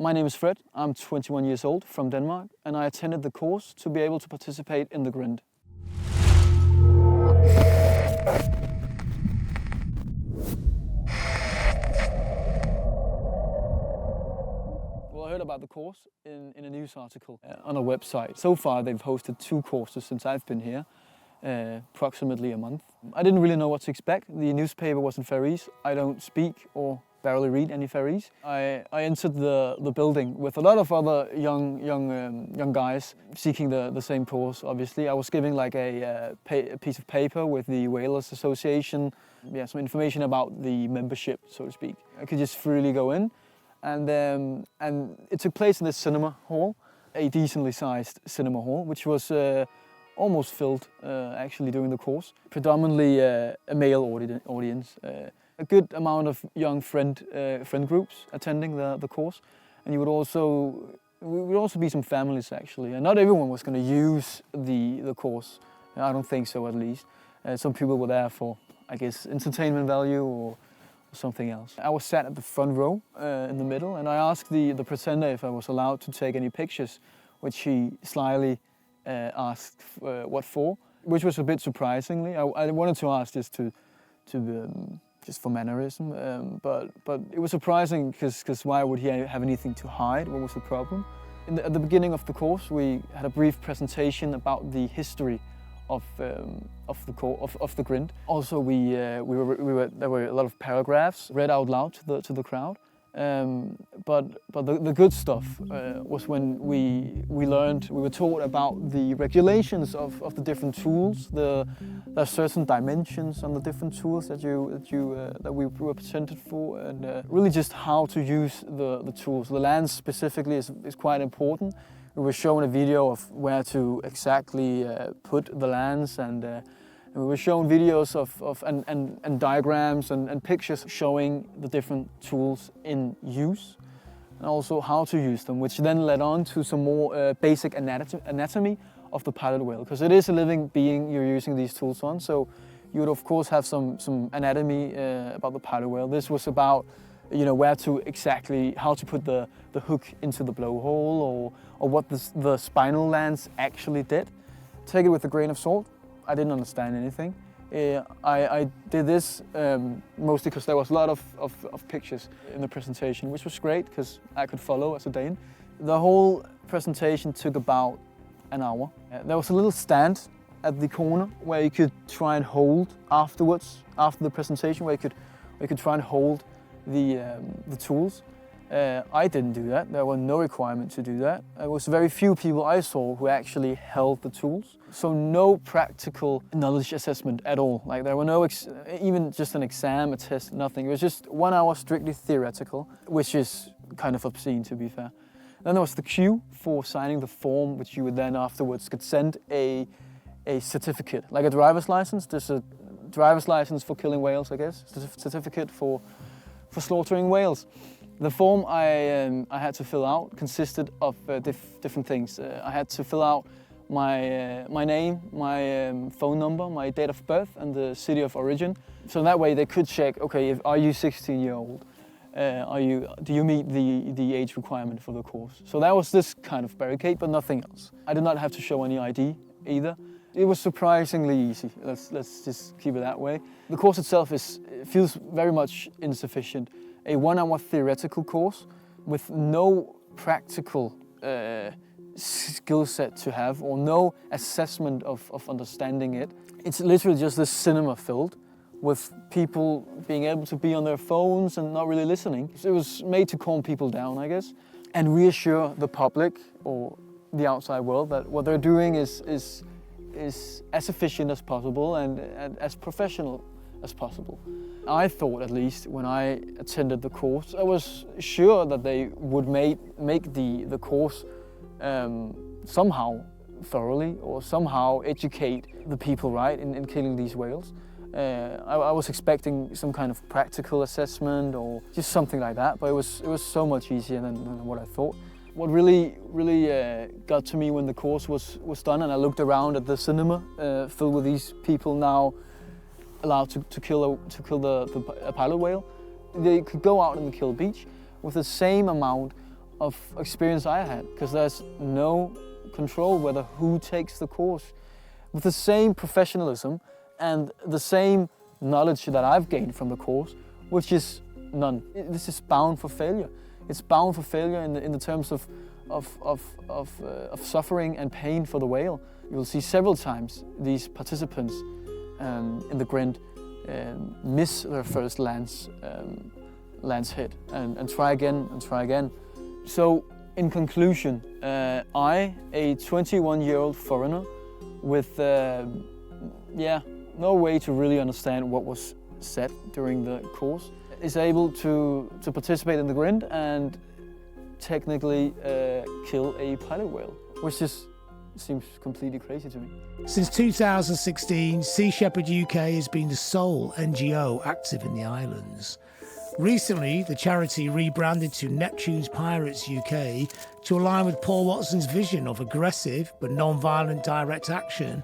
My name is Fred, I'm 21 years old from Denmark, and I attended the course to be able to participate in the Grind. Well, I heard about the course in a news article on a website. So far they've hosted 2 courses since I've been here, approximately a month. I didn't really know what to expect. The newspaper was in Faroese. I don't speak or barely read any Faroese. I entered the building with a lot of other young guys seeking the same course. Obviously, I was giving like a piece of paper with the Whalers Association, some information about the membership, so to speak. I could just freely go in, and it took place in this cinema hall, a decently sized cinema hall, which was almost filled actually during the course. Predominantly a male audience. A good amount of young friend groups attending the course, and there would also be some families actually. And not everyone was going to use the course. I don't think so, at least. Some people were there for, I guess, entertainment value or something else. I was sat at the front row in the middle, and I asked the presenter if I was allowed to take any pictures, which he slyly asked what for, which was a bit surprisingly. I wanted to ask this just for mannerism, but it was surprising because why would he have anything to hide? What was the problem? At the beginning of the course, we had a brief presentation about the history of the Grind. Also, there were a lot of paragraphs read out loud to the crowd. But the good stuff was when we were taught about the regulations of the different tools. There are certain dimensions on the different tools that we were presented for, and really just how to use the tools. The lens specifically is quite important. We were shown a video of where to exactly put the lens, and we were shown videos and diagrams and pictures showing the different tools in use, and also how to use them, which then led on to some more basic anatomy of the pilot whale, because it is a living being you're using these tools on. So you would of course have some anatomy about the pilot whale. This was about how to put the hook into the blowhole, or what the spinal lens actually did. Take it with a grain of salt. I didn't understand anything. I did this mostly because there was a lot of pictures in the presentation, which was great because I could follow as a Dane. The whole presentation took about an hour. There was a little stand at the corner where you could try and hold afterwards, after the presentation, where you could try and hold the tools. I didn't do that. There were no requirement to do that. There was very few people I saw who actually held the tools. So no practical knowledge assessment at all. Like there were no, even just an exam, a test, nothing. It was just 1 hour strictly theoretical, which is kind of obscene, to be fair. Then there was the queue for signing the form, which you would then afterwards could send a certificate, like a driver's license. There's a driver's license for killing whales, I guess. Certificate for slaughtering whales. The form I had to fill out consisted of different things. I had to fill out my name, my phone number, my date of birth, and the city of origin. So that way they could check, okay, are you 16-year-old? Do you meet the age requirement for the course? So that was this kind of barricade, but nothing else. I did not have to show any ID either. It was surprisingly easy. Let's just keep it that way. The course itself feels very much insufficient. A 1 hour theoretical course with no practical skill set to have, or no assessment of understanding it. It's literally just this cinema filled with people being able to be on their phones and not really listening. It was made to calm people down, I guess, and reassure the public or the outside world that what they're doing is as efficient as possible and as professional as possible. I thought, at least, when I attended the course, I was sure that they would make the course somehow thoroughly, or somehow educate the people, right, in killing these whales. I was expecting some kind of practical assessment or just something like that, but it was so much easier than what I thought. What really got to me when the course was done, and I looked around at the cinema filled with these people now allowed to kill a pilot whale. They could go out on the kill beach with the same amount of experience I had, because there's no control whether who takes the course. With the same professionalism and the same knowledge that I've gained from the course, which is none. This is bound for failure. It's bound for failure in the terms of suffering and pain for the whale. You'll see several times these participants in the Grind miss their first lance hit and try again and try again. So in conclusion, I, a 21-year-old foreigner with no way to really understand what was said during the course, is able to participate in the Grind and technically kill a pilot whale, which just seems completely crazy to me. Since 2016, Sea Shepherd UK has been the sole NGO active in the islands. Recently, the charity rebranded to Neptune's Pirates UK to align with Paul Watson's vision of aggressive but non-violent direct action